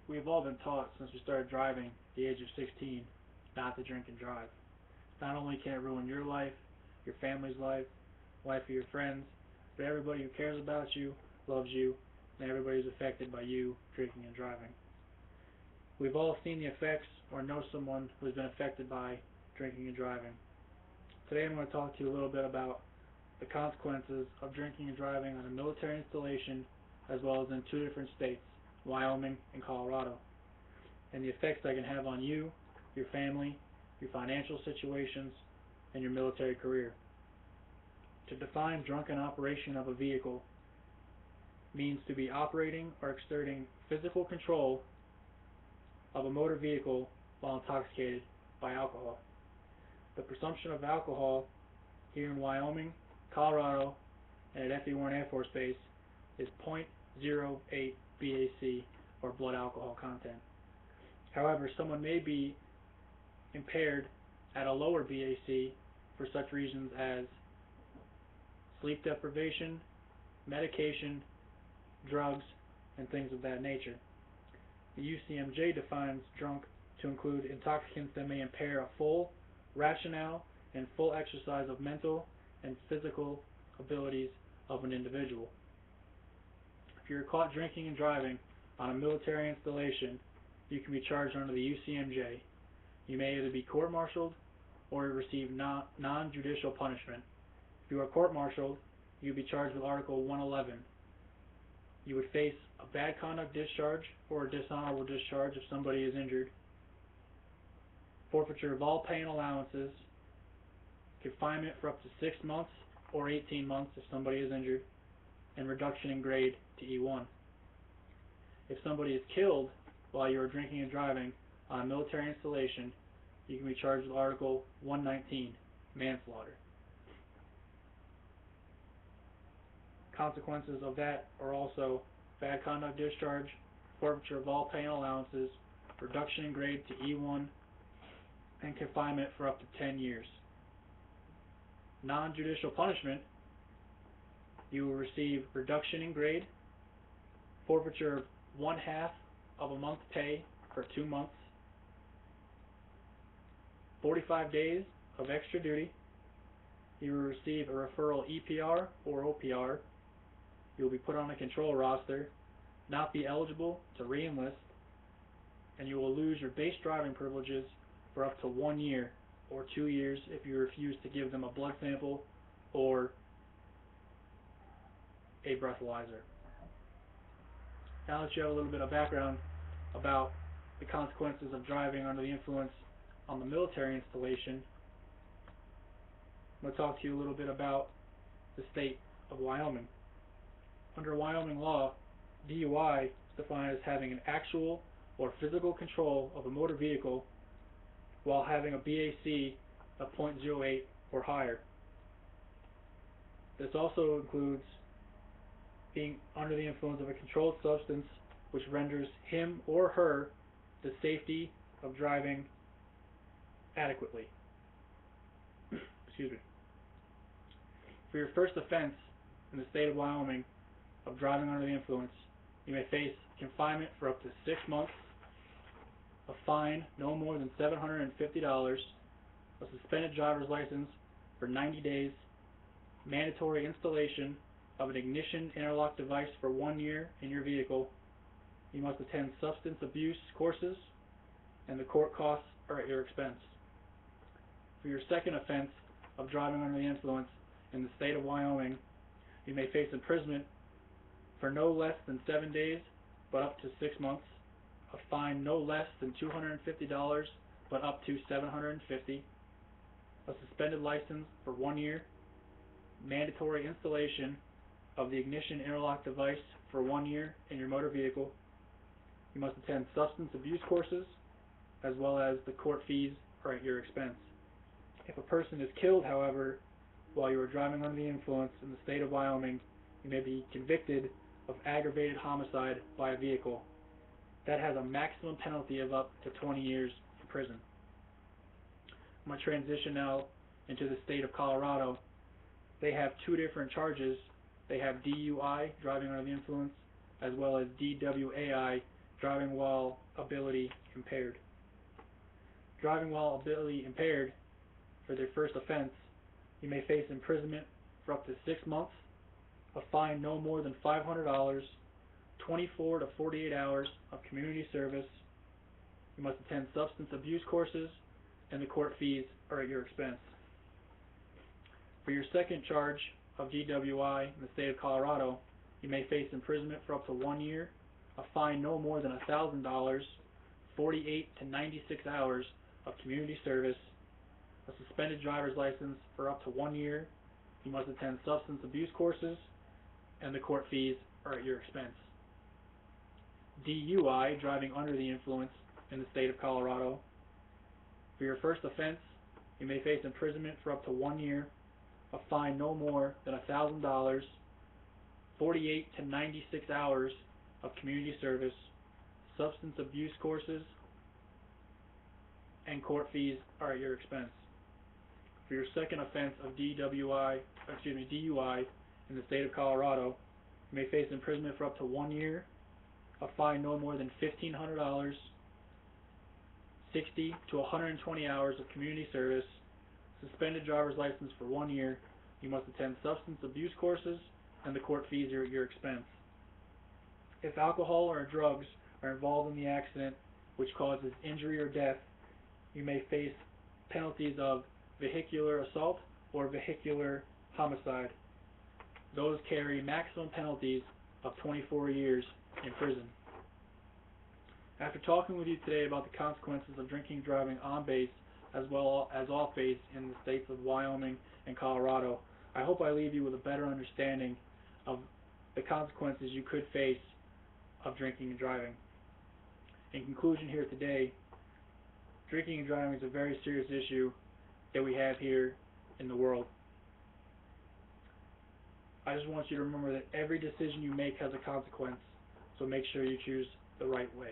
We've all been taught since we started driving at the age of 16 not to drink and drive. Not only can it ruin your life, your family's life, life of your friends, but everybody who cares about you, loves you, and everybody's affected by you drinking and driving. We've all seen the effects or know someone who has been affected by drinking and driving. Today I'm going to talk to you a little bit about the consequences of drinking and driving on a military installation as well as in two different states, Wyoming and Colorado, and the effects that can have on you, your family, your financial situations, and your military career. To define drunken operation of a vehicle means to be operating or exerting physical control of a motor vehicle while intoxicated by alcohol. The presumption of alcohol here in Wyoming, Colorado, and at FE Warren Air Force Base is 0.08 BAC or blood alcohol content. However, someone may be impaired at a lower BAC for such reasons as sleep deprivation, medication, drugs, and things of that nature. The UCMJ defines drunk to include intoxicants that may impair a full rationale and full exercise of mental and physical abilities of an individual. If you're caught drinking and driving on a military installation, you can be charged under the UCMJ. You may either be court-martialed or receive non-judicial punishment. If you are court-martialed, you would be charged with Article 111. You would face a bad conduct discharge or a dishonorable discharge if somebody is injured, forfeiture of all pay and allowances, confinement for up to 6 months or 18 months if somebody is injured, and reduction in grade to E1. If somebody is killed while you are drinking and driving on a military installation, you can be charged with Article 119, manslaughter. Consequences of that are also bad conduct discharge, forfeiture of all pay and allowances, reduction in grade to E1, and confinement for up to 10 years. Non-judicial punishment, you will receive reduction in grade, forfeiture of 1/2 of a month's pay for 2 months, 45 days of extra duty. You will receive a referral EPR or OPR. You will be put on a control roster, not be eligible to re-enlist, and you will lose your base driving privileges for up to 1 year or 2 years if you refuse to give them a blood sample or a breathalyzer. Now that you have a little bit of background about the consequences of driving under the influence on the military installation, I'm going to talk to you a little bit about the state of Wyoming. Under Wyoming law, DUI is defined as having an actual or physical control of a motor vehicle while having a BAC of 0.08 or higher. This also includes being under the influence of a controlled substance which renders him or her the safety of driving adequately. Excuse me. For your first offense in the state of Wyoming of driving under the influence, you may face confinement for up to 6 months, a fine no more than $750, a suspended driver's license for 90 days, mandatory installation of an ignition interlock device for 1 year in your vehicle. You must attend substance abuse courses, and the court costs are at your expense. For your second offense of driving under the influence in the state of Wyoming, you may face imprisonment for no less than 7 days but up to 6 months, a fine no less than $250 but up to $750, a suspended license for 1 year, mandatory installation of the ignition interlock device for 1 year in your motor vehicle. You must attend substance abuse courses, as well as the court fees are at your expense. If a person is killed, however, while you are driving under the influence in the state of Wyoming, you may be convicted of aggravated homicide by a vehicle. That has a maximum penalty of up to 20 years in prison. I'm going to transition now into the state of Colorado. They have 2 different charges. They have DUI, driving under the influence, as well as DWAI, driving while ability impaired. Driving while ability impaired, for their first offense, you may face imprisonment for up to 6 months, a fine no more than $500, 24 to 48 hours of community service. You must attend substance abuse courses, and the court fees are at your expense. For your second charge of DWI in the state of Colorado, you may face imprisonment for up to 1 year, a fine no more than $1,000, 48 to 96 hours of community service, a suspended driver's license for up to 1 year. You must attend substance abuse courses, and the court fees are at your expense. DUI, driving under the influence, in the state of Colorado. For your first offense, you may face imprisonment for up to 1 year, a fine no more than $1,000, 48 to 96 hours of community service, substance abuse courses, and court fees are at your expense. For your second offense of DUI in the state of Colorado, you may face imprisonment for up to 1 year, a fine no more than $1,500, 60 to 120 hours of community service, suspended driver's license for 1 year. You must attend substance abuse courses, and the court fees are at your expense. If alcohol or drugs are involved in the accident which causes injury or death, you may face penalties of vehicular assault or vehicular homicide. Those carry maximum penalties of 24 years in prison. After talking with you today about the consequences of drinking and driving on base as well as off base in the states of Wyoming and Colorado, I hope I leave you with a better understanding of the consequences you could face of drinking and driving. In conclusion here today, drinking and driving is a very serious issue that we have here in the world. I just want you to remember that every decision you make has a consequence, so make sure you choose the right way.